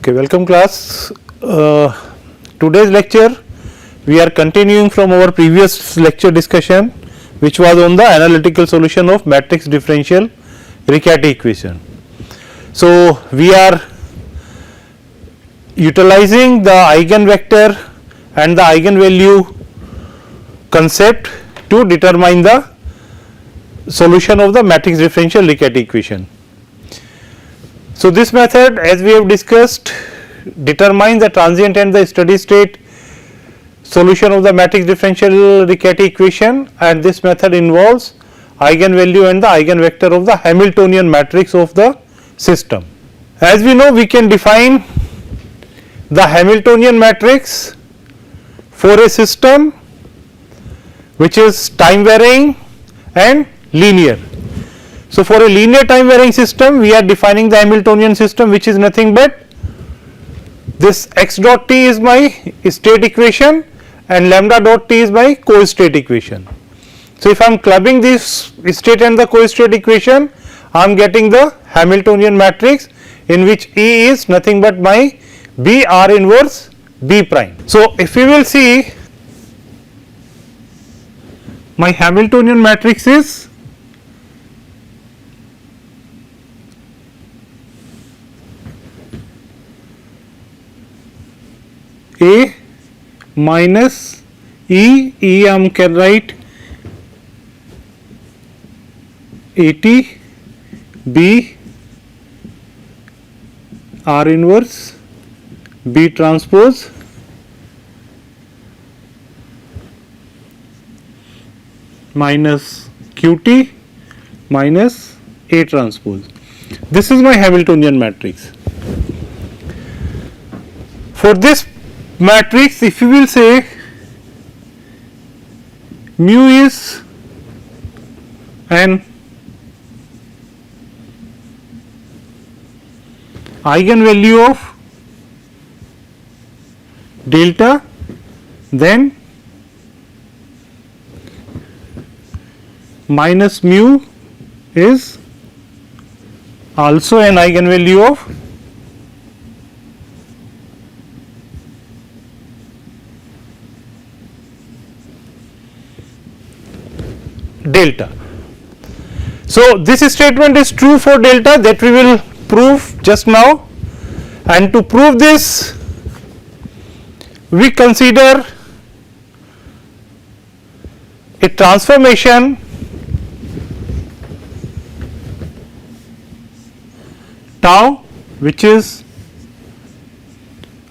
Okay, welcome class. Today's lecture we are continuing from our previous lecture discussion, which was on the analytical solution of matrix differential Riccati equation. So, we are utilizing the eigenvector and the eigenvalue concept to determine the solution of the matrix differential Riccati equation. So, this method, as we have discussed, determines the transient and the steady state solution of the matrix differential Riccati equation, and this method involves eigenvalue and the eigenvector of the Hamiltonian matrix of the system. As we know, we can define the Hamiltonian matrix for a system which is time varying and linear. So, for a linear time varying system, we are defining the Hamiltonian system, which is nothing but this x dot t is my state equation and lambda dot t is my co-state equation. So, if I am clubbing this state and the co-state equation, I am getting the Hamiltonian matrix in which E is nothing but my B R inverse B prime. So, if we will see, my Hamiltonian matrix is A minus E I am can write AT B R inverse B transpose minus QT minus A transpose. This is my Hamiltonian matrix. For this matrix, if you will say mu is an eigenvalue of delta, then minus mu is also an eigenvalue of delta. So, this statement is true for delta, that we will prove just now, and to prove this we consider a transformation tau, which is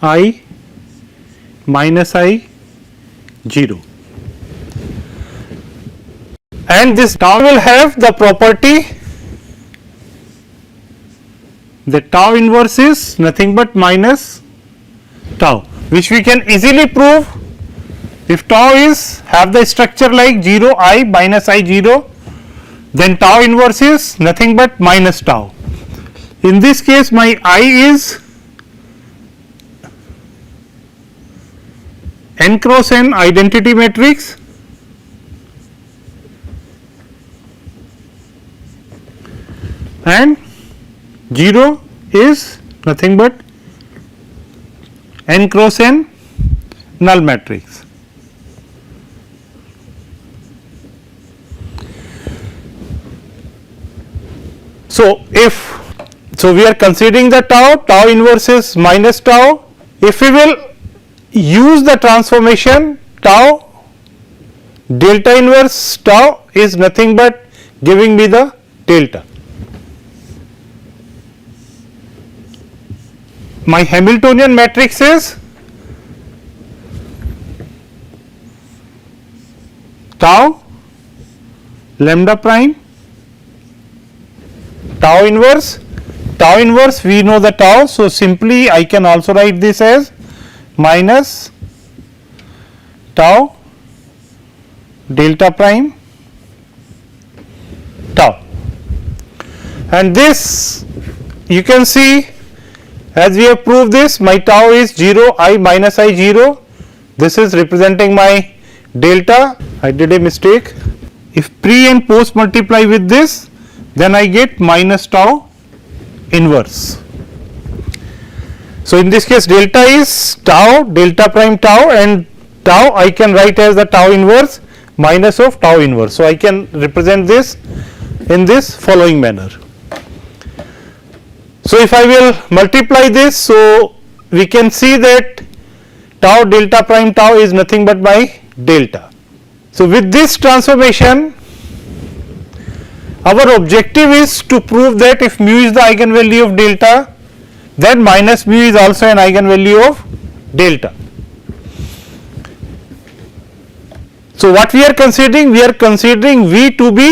I minus I 0, and this tau will have the property that tau inverse is nothing but minus tau, which we can easily prove. If tau is have the structure like 0 I minus I 0, then tau inverse is nothing but minus tau. In this case, my I is n cross n identity matrix, and 0 is nothing but n cross n null matrix. So, we are considering the tau inverse is minus tau. If we will use the transformation tau, delta inverse tau is nothing but giving me the delta. My Hamiltonian matrix is tau lambda prime tau inverse we know the tau. So, simply I can also write this as minus tau delta prime tau, and this you can see, as we have proved this, my tau is 0 I minus I 0, this is representing my delta. I did a mistake. If pre and post multiply with this, then I get minus tau inverse. So, in this case delta is tau, delta prime tau, and tau I can write as the tau inverse minus of tau inverse. So, I can represent this in this following manner. So, if I will multiply this, so we can see that tau delta prime tau is nothing but by delta. So, with this transformation, our objective is to prove that if mu is the eigenvalue of delta, then minus mu is also an eigenvalue of delta. So, what we are considering? We are considering V to be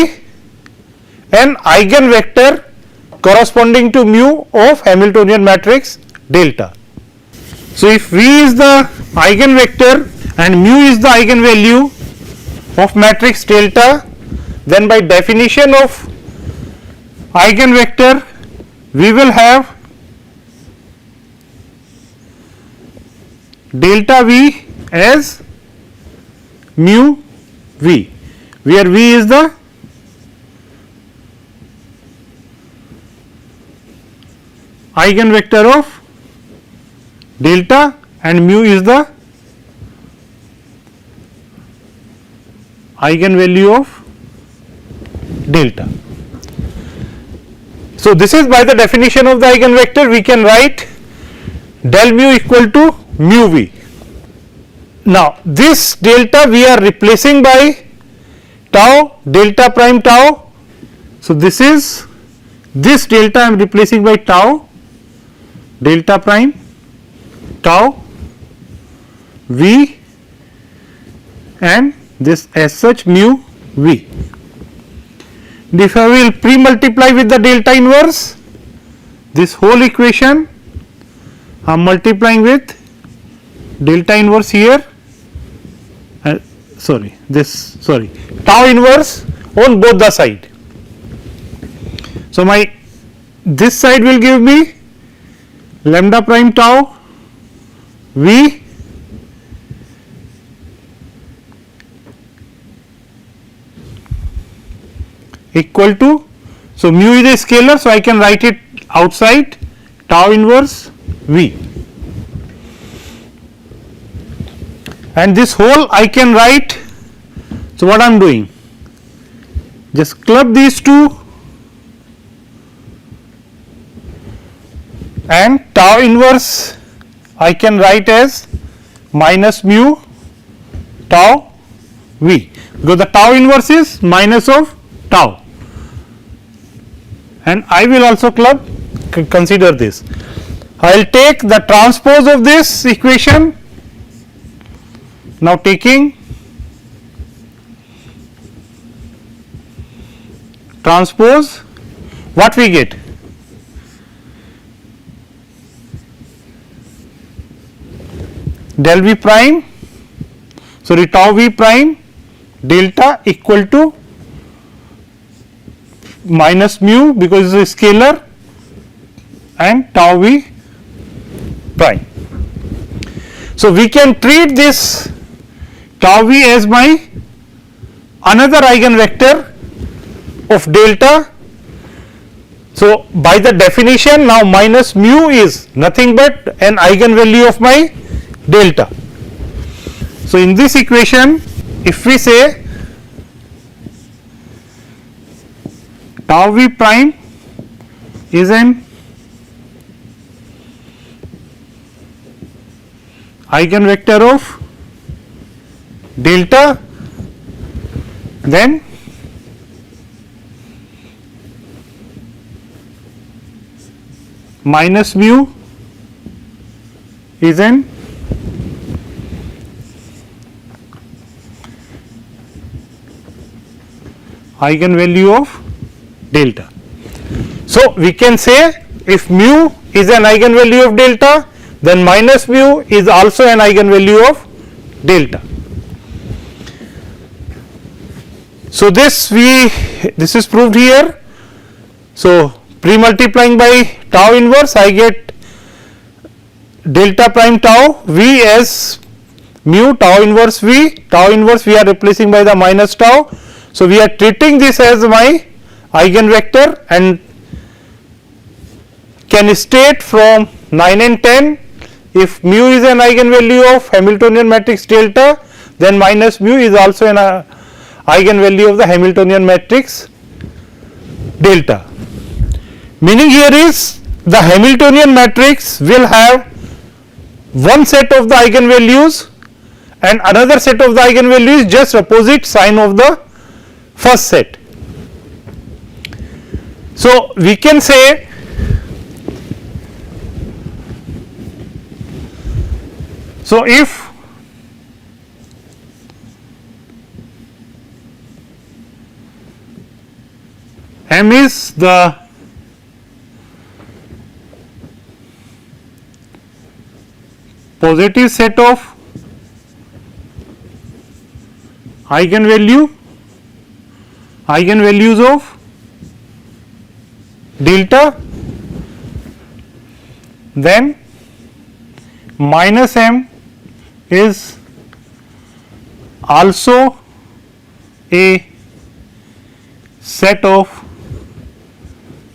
an eigenvector corresponding to mu of Hamiltonian matrix delta. So, if V is the eigenvector and mu is the eigenvalue of matrix delta, then by definition of eigenvector we will have delta V as mu V, where V is the eigenvector of delta and mu is the eigenvalue of delta. So, this is by the definition of the eigenvector we can write del mu equal to mu V. Now, this delta we are replacing by tau delta prime tau. So, this is this delta I am replacing by tau delta prime tau V and this as such mu V. And if I will pre-multiply with the delta inverse, this whole equation I am multiplying with delta inverse here, tau inverse on both the side. So, my this side will give me lambda prime tau V equal to, so mu is a scalar, so I can write it outside tau inverse V, and this whole I can write. So, what I am doing, just club these two and tau inverse I can write as minus mu tau V, because the tau inverse is minus of tau, and I will also club consider this. I will take the transpose of this equation. Now, taking transpose, what we get? Del V prime, sorry, tau V prime delta equal to minus mu, because it is a scalar, and tau V prime. So, we can treat this tau V as my another eigenvector of delta. So, by the definition now minus mu is nothing but an eigenvalue of my delta. So, in this equation if we say tau V prime is an eigenvector of delta, then minus mu is an eigenvalue of delta. So, we can say if mu is an eigenvalue of delta, then minus mu is also an eigenvalue of delta. So, this is proved here. So, pre-multiplying by tau inverse I get delta prime tau V as mu tau inverse V, tau inverse we are replacing by the minus tau. So, we are treating this as my eigenvector and can state from 9 and 10 if mu is an eigenvalue of Hamiltonian matrix delta, then minus mu is also an eigenvalue of the Hamiltonian matrix delta. Meaning here is the Hamiltonian matrix will have one set of the eigenvalues and another set of the eigenvalues just opposite sign of the first set. So we can say if M is the positive set of eigenvalues of delta, then minus M is also a set of,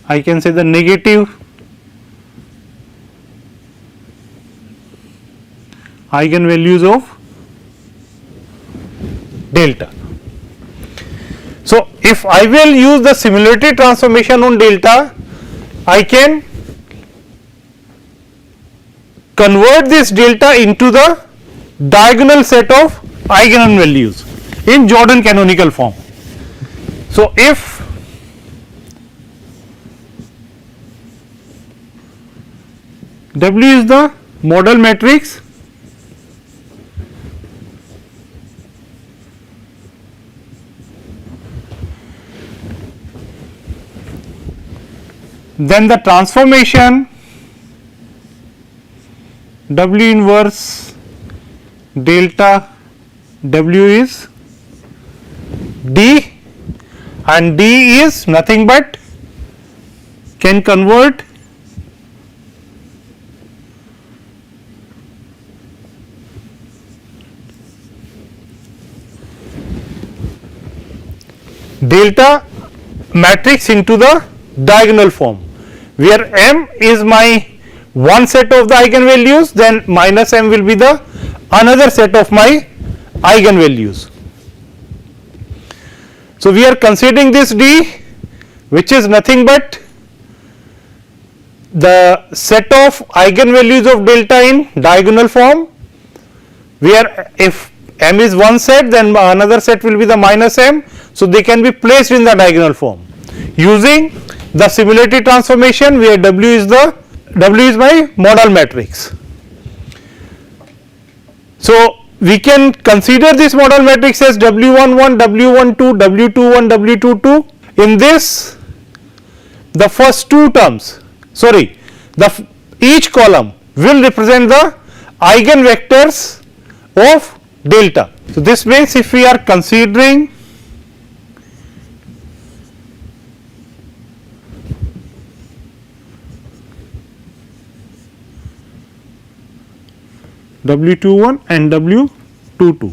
I can say, the negative eigenvalues of delta. So if I will use the similarity transformation on delta, I can convert this delta into the diagonal set of eigenvalues in Jordan canonical form. So if W is the model matrix, then the transformation W inverse delta W is D, and D is nothing but can convert delta matrix into the diagonal form, where M is my one set of the eigenvalues, then minus M will be the another set of my eigenvalues. So we are considering this D, which is nothing but the set of eigenvalues of delta in diagonal form, where if M is one set, then another set will be the minus M, so they can be placed in the diagonal form using the similarity transformation, where W is my model matrix. So we can consider this model matrix as W11, W12, W21, W22. In this, the first two terms, each column will represent the eigenvectors of delta. So this means if we are considering W21 and W22.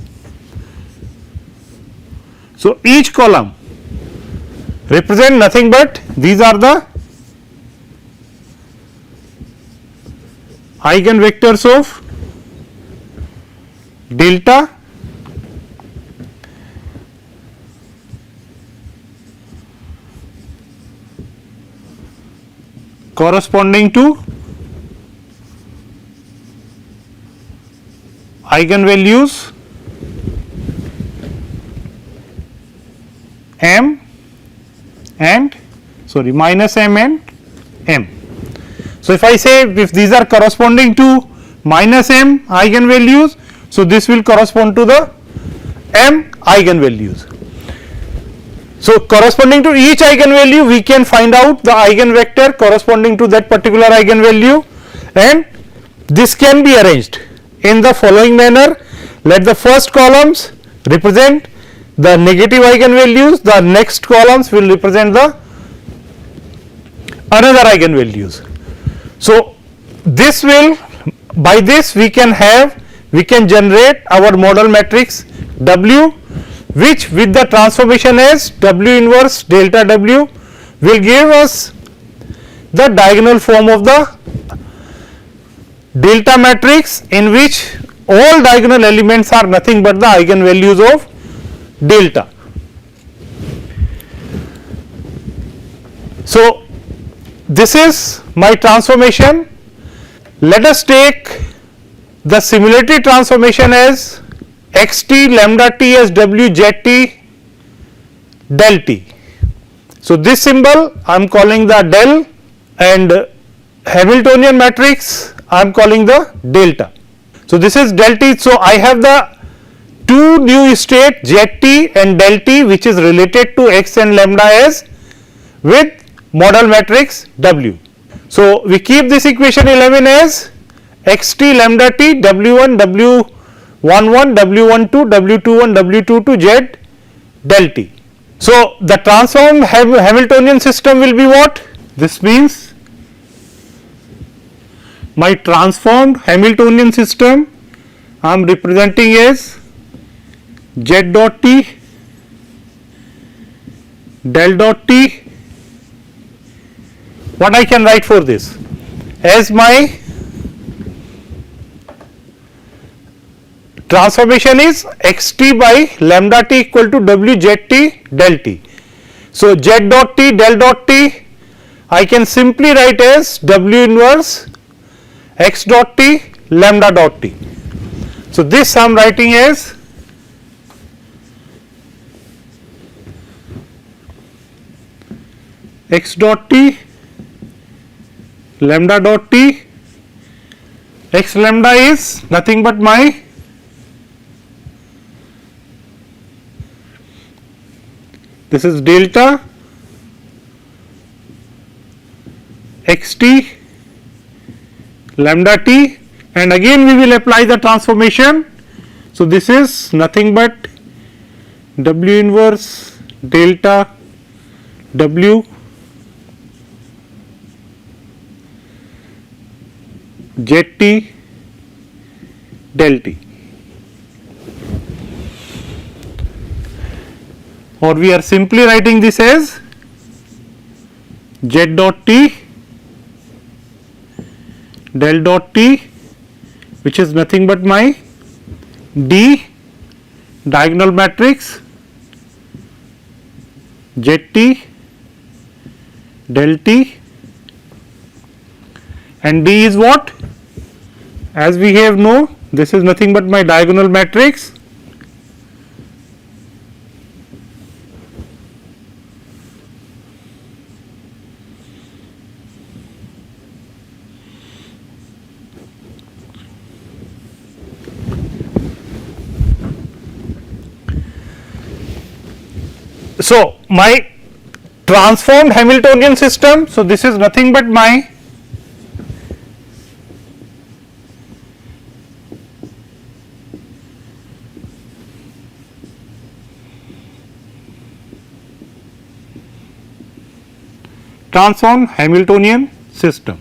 So each column represent nothing but these are the eigenvectors of delta corresponding to eigenvalues M and minus M and M. So if I say if these are corresponding to minus M eigenvalues, so this will correspond to the M eigenvalues. So corresponding to each eigenvalue, we can find out the eigenvector corresponding to that particular eigenvalue, and this can be arranged in the following manner. Let the first columns represent the negative eigenvalues, the next columns will represent the another eigenvalues. So this will, by this we can generate our model matrix W, which with the transformation as W inverse delta W will give us the diagonal form of the delta matrix in which all diagonal elements are nothing but the eigenvalues of delta. So, this is my transformation. Let us take the similarity transformation as xt lambda t as w z t del t. So, this symbol I am calling the del, and Hamiltonian matrix I am calling the delta. So, this is del t. So, I have the two new state zt and del t which is related to x and lambda as with model matrix w. So, we keep this equation 11 as xt lambda t w1 w11 w12 w21 w22 z del t. So, the transformed Hamiltonian system will be what? This means my transformed Hamiltonian system I am representing as z dot t del dot t. What I can write for this? As my transformation is xt by lambda t equal to w z t del t. So, z dot t del dot t I can simply write as w inverse x dot t lambda dot t. So, this I am writing as x dot t lambda dot t. X lambda is nothing but my this is delta xt lambda t, and again we will apply the transformation. So, this is nothing but w inverse delta w z t del t, or we are simply writing this as z dot t del dot t, which is nothing but my D diagonal matrix z t del t, and D is what? As we have know, this is nothing but my diagonal matrix So, my transformed Hamiltonian system. So, this is nothing but my transformed Hamiltonian system.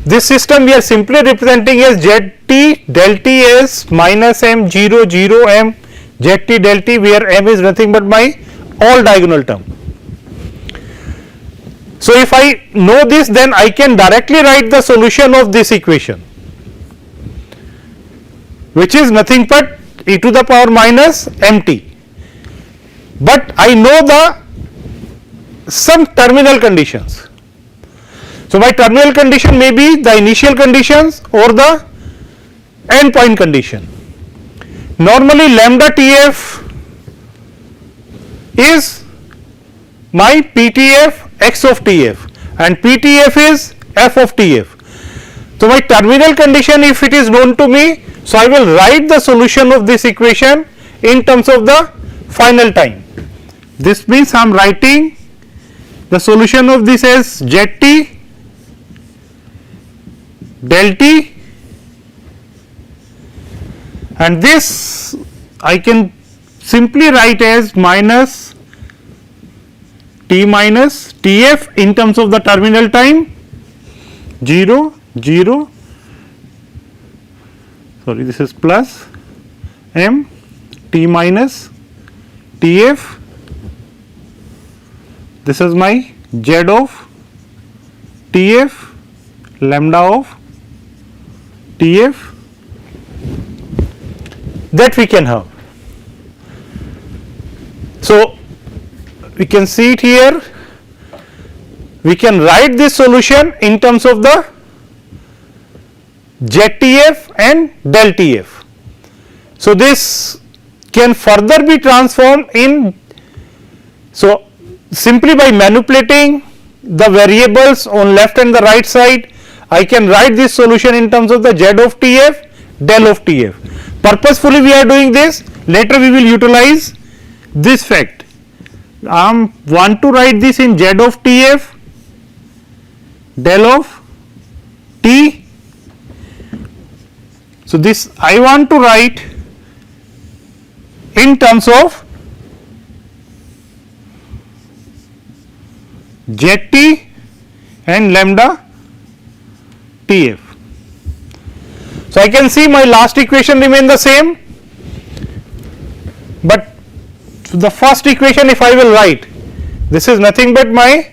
This system we are simply representing as zt del t as minus m 0 0 m zt del t, where m is nothing but my all diagonal term. So, if I know this, then I can directly write the solution of this equation, which is nothing but e to the power minus mt, but I know the some terminal conditions. So, my terminal condition may be the initial conditions or the end point condition. Normally, lambda Tf is my PTF x of Tf and PTF is f of Tf. So, my terminal condition, if it is known to me, so I will write the solution of this equation in terms of the final time. This means I am writing the solution of this as zt del t, and this I can simply write as minus t minus Tf in terms of the terminal time 0 0, sorry, this is plus m t minus Tf, this is my z of Tf lambda of TF that we can have. So, we can see it here, we can write this solution in terms of the ZTF and del TF. So, this can further be transformed in, so simply by manipulating the variables on left and the right side, I can write this solution in terms of the Z of TF, del of TF. Purposefully we are doing this, later we will utilize this fact. I want to write this in Z of TF, del of T. So, this I want to write in terms of ZT and lambda TF. So, I can see my last equation remain the same, but the first equation if I will write, this is nothing but my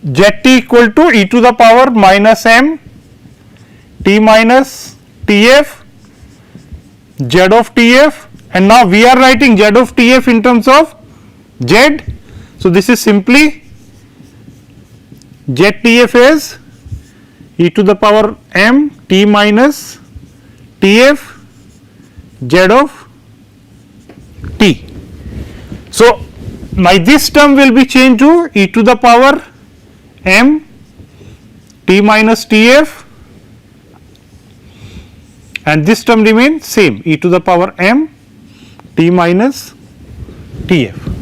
ZT equal to e to the power minus m T minus TF Z of TF, and now we are writing Z of TF in terms of Z. So, this is simply ZTF is e to the power m T minus TF Z of T. So, my this term will be changed to e to the power m T minus TF, and this term remains same, e to the power m T minus TF.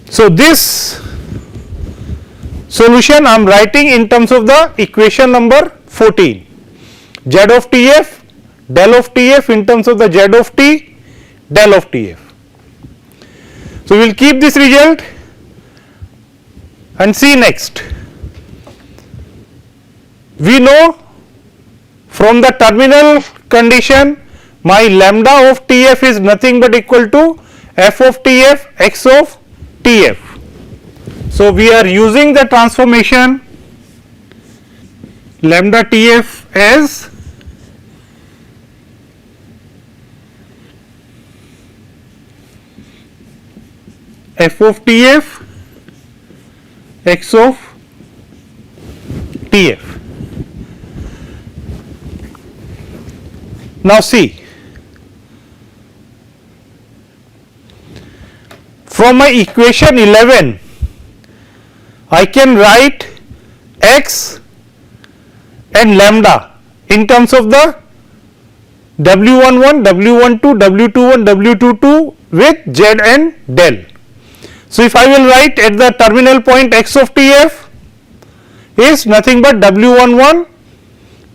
So, this solution I am writing in terms of the equation number 14, Z of TF, del of TF in terms of the Z of T, del of TF. So, we will keep this result and see next. We know from the terminal condition my lambda of TF is nothing but equal to f of TF x of TF. So, we are using the transformation lambda TF as f of TF x of TF. Now, see, from my equation 11 I can write x and lambda in terms of the W11, W12, W21, W22 with Z and del. So, if I will write at the terminal point x of TF is nothing but W11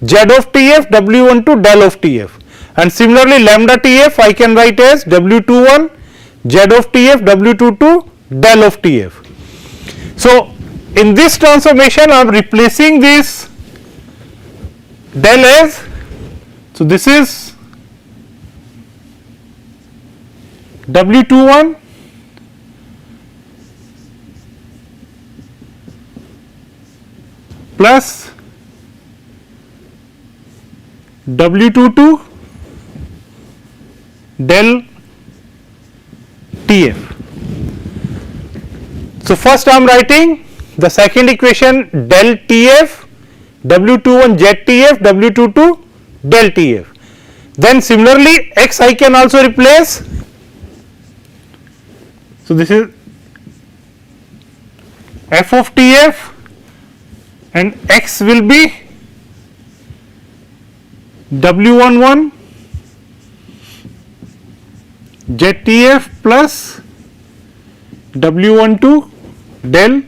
Z of TF, W12 del of TF, and similarly lambda TF I can write as W21 Z of TF, W22 del of TF. So, in this transformation I am replacing this del as, so this is W21 plus W22 del TF. So, first I am writing the second equation del TF, W21 ZTF, W22 del TF. Then similarly x I can also replace. So, this is f of TF and x will be W11 ZTF plus W12 del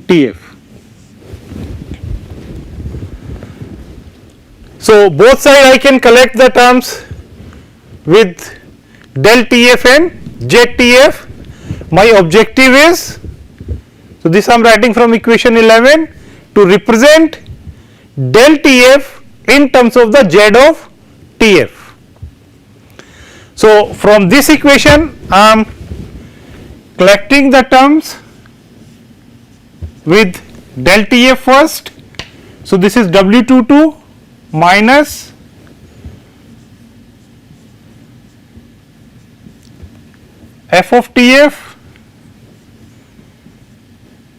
TF. So, both sides I can collect the terms with del TF and ZTF. My objective is, so this I am writing from equation 11 to represent del TF in terms of the Z of TF. So, from this equation I am collecting the terms with del TF first. So, this is W22 minus f of TF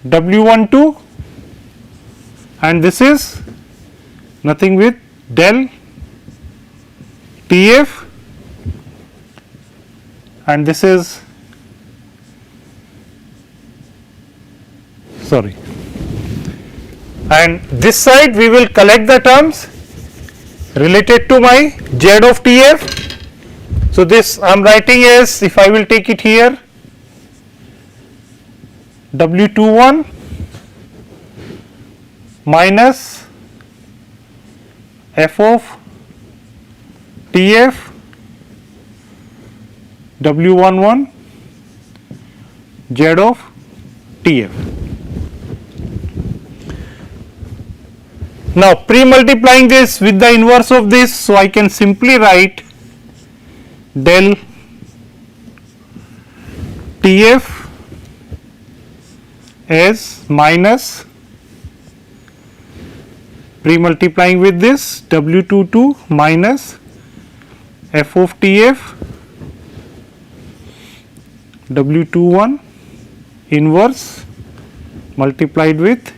W12, and this is nothing with del TF, and this is and this side we will collect the terms related to my Z of TF. So, this I am writing as, if I will take it here, W21 minus f of TF W11 Z of TF. Now, pre-multiplying this with the inverse of this, so I can simply write del TF as minus, pre-multiplying with this, W22 minus f of TF W21 inverse multiplied with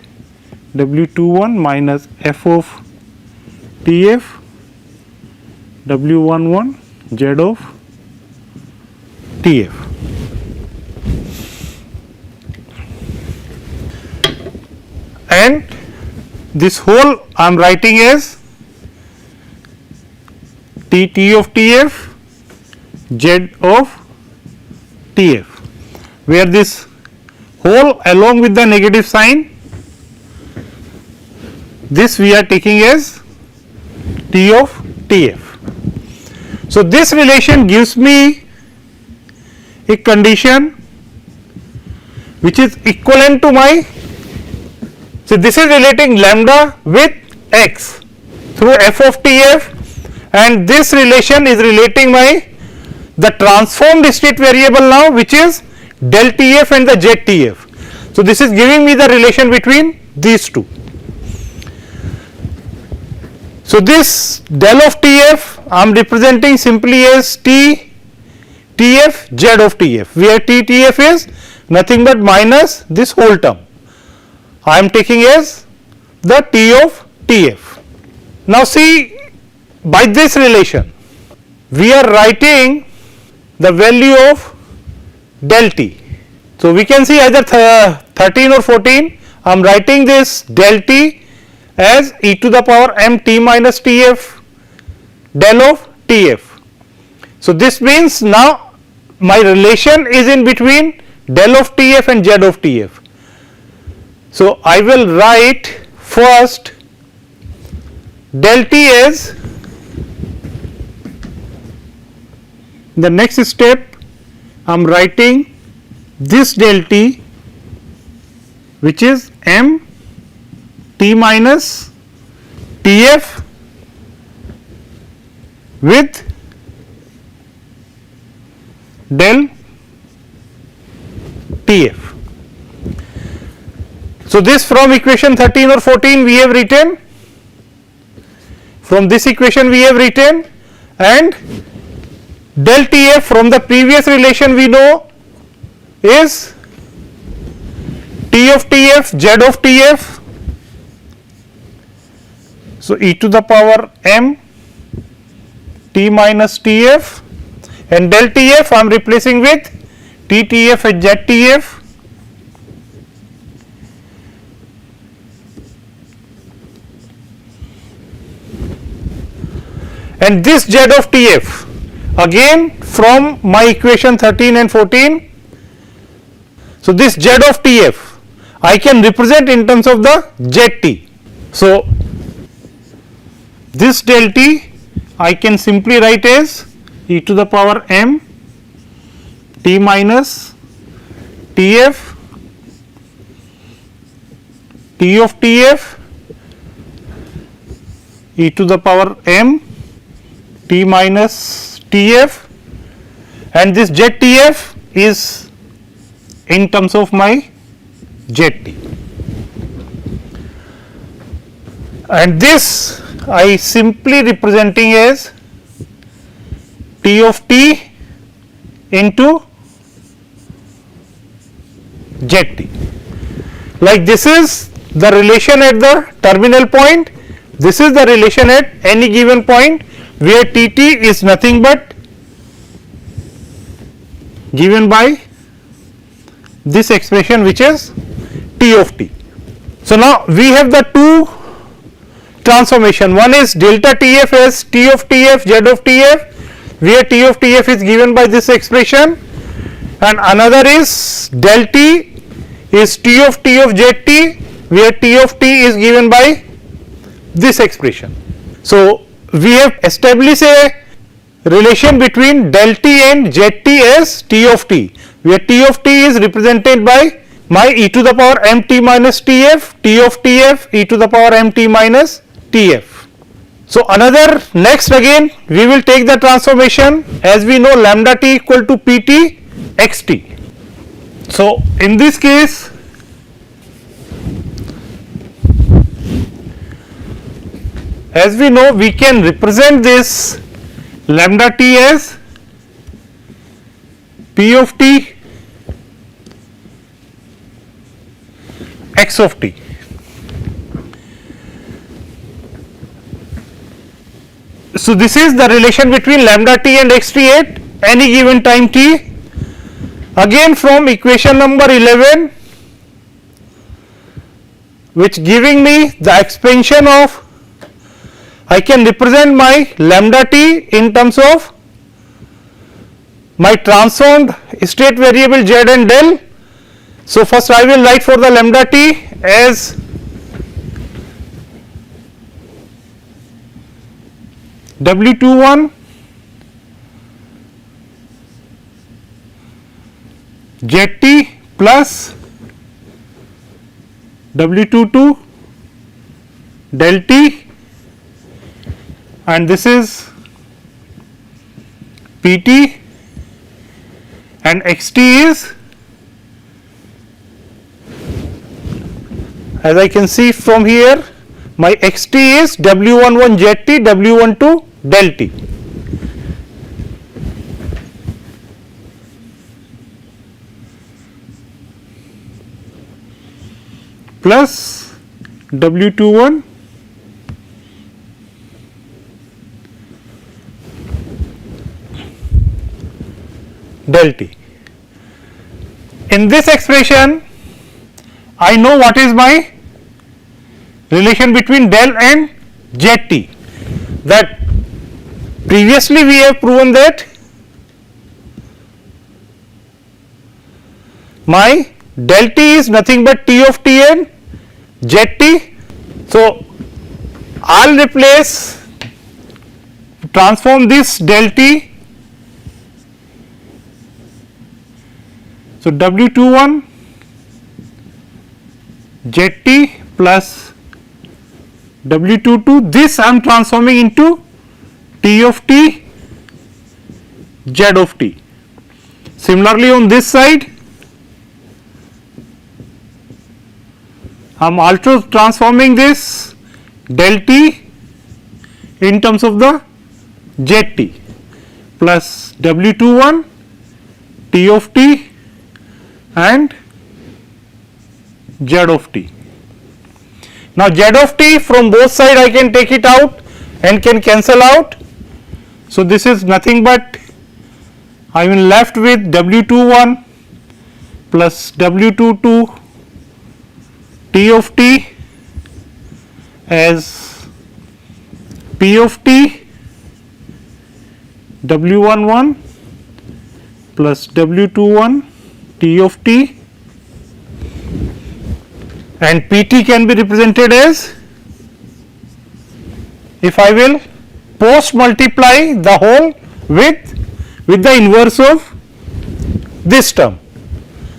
W21 minus f of TF W11 Z of TF. And this whole I am writing as T of TF Z of TF, where this whole along with the negative sign, this we are taking as T of TF. So, this relation gives me a condition which is equivalent to my, so this is relating lambda with x through f of TF, and this relation is relating my the transformed state variable now, which is del TF and the ZTF. So, this is giving me the relation between these two. So, this del of TF I am representing simply as T TF Z of TF, where T TF is nothing but minus this whole term. I am taking as the T of TF. Now, see, by this relation we are writing the value of del T. So, we can see either 13 or 14. I am writing this del T as e to the power m T minus TF del of TF. So, this means now my relation is in between del of TF and Z of TF. So, I will write first del T as, the next step I am writing this del T, which is m T minus TF with del TF. So, this from equation 13 or 14 we have written, from this equation we have written, and del TF from the previous relation we know is T of TF Z of TF. So, e to the power m T minus TF, and del TF I am replacing with T TF and Z TF. And this Z of TF again from my equation 13 and 14. So, this Z of TF I can represent in terms of the ZT. So, this del T I can simply write as e to the power m T minus TF T of TF e to the power m T minus TF, and this ZTF is in terms of my ZT. and this I simply representing as T of t into ZT. Like this is the relation at the terminal point, this is the relation at any given point where Tt is nothing but given by this expression which is T of t. So, now we have the two transformation, one is delta Tf as T of Tf Z of Tf where T of Tf is given by this expression, and another is del T is T of Zt where T of t is given by this expression. So, we have established a relation between del T and Zt as T of t, where T of t is represented by my e to the power mt minus Tf, T of Tf e to the power mt minus Tf. So, another next again we will take the transformation, as we know lambda t equal to Pt xt. So, in this case as we know we can represent this lambda t as P of t x of t. So, this is the relation between lambda t and xt at any given time t. Again from equation number 11, which giving me the expansion of, I can represent my lambda t in terms of my transformed state variable z and del. So, first I will write for the lambda t as W21 Zt plus W22 del T, and this is Pt, and Xt is, as I can see from here, my Xt is W11 Zt, W12 del T. Plus W21 del T. In this expression, I know what is my relation between del and Zt, that previously we have proven that my del T is nothing but T of T and Zt. So, I will replace, transform this del T. So, W21 Zt plus W22, this I am transforming into T of T Z of T. Similarly, on this side I am also transforming this del T in terms of the Zt plus W21 T of T and Z of T. Now, Z of T from both sides I can take it out and can cancel out. So, this is nothing but I am left with W21 plus W22 T of T as P of T W11 plus W21 T of T, and Pt can be represented as, if I will post multiply the whole with the inverse of this term.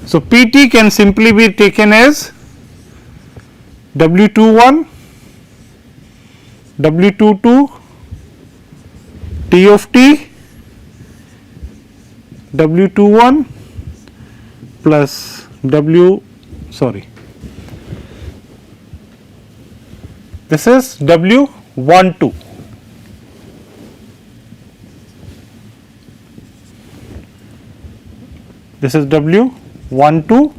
So, Pt can simply be taken as W21 W22 T of T W21 plus this is W12. This is W12,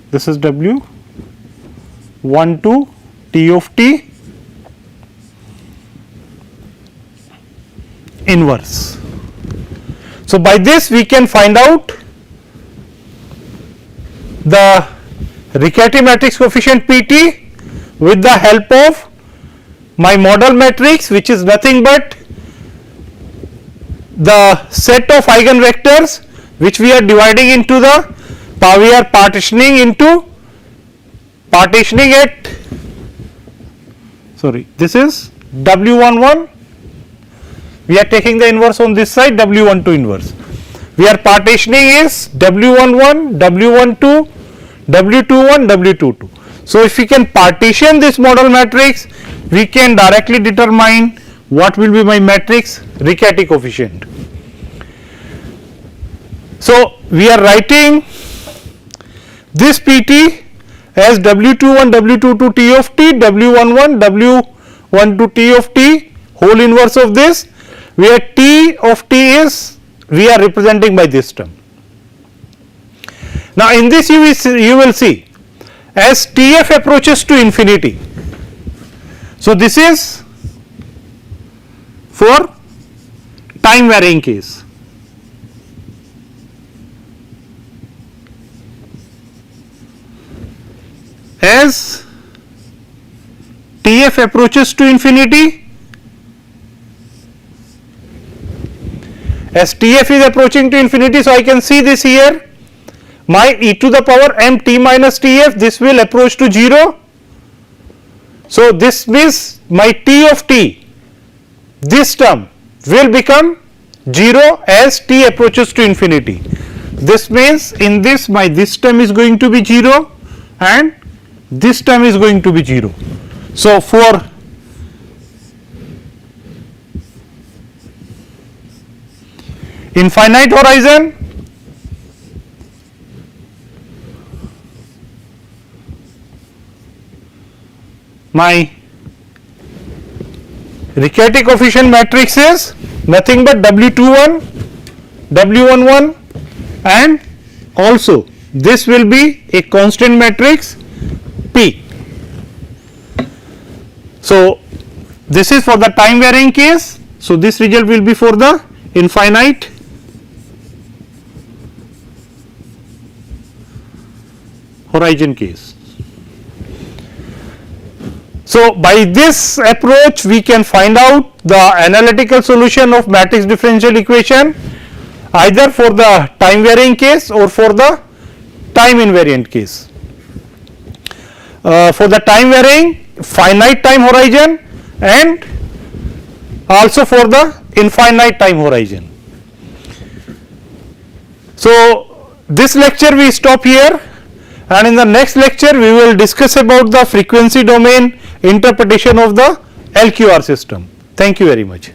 this is W12 T of T inverse. So, by this we can find out the Riccati matrix coefficient PT with the help of my model matrix, which is nothing but the set of eigenvectors which we are dividing into the, we are partitioning at, sorry, this is W11, we are taking the inverse on this side, W12 inverse. We are partitioning is W11, W12, W21, W22. So, if we can partition this model matrix, we can directly determine what will be my matrix Riccati coefficient. So, we are writing this PT as W21, W22 T of T, W11, W12 T of T, whole inverse of this, where T of T is, we are representing by this term. Now, in this you will see as TF approaches to infinity. So, this is for time varying case. As TF approaches to infinity, as TF is approaching to infinity, so I can see this here, my e to the power m t minus TF, this will approach to 0. So, this means my T of T, this term will become 0 as T approaches to infinity. This means in this my this term is going to be 0 and this term is going to be 0. So, for infinite horizon, my Riccati coefficient matrix is nothing but W21, W11 and also this will be a constant matrix P. So, this is for the time varying case. So, this result will be for the infinite horizon case. So, by this approach we can find out the analytical solution of matrix differential equation either for the time varying case or for the time invariant case. For the time varying, finite time horizon and also for the infinite time horizon. So, this lecture we stop here, and in the next lecture we will discuss about the frequency domain interpretation of the LQR system. Thank you very much.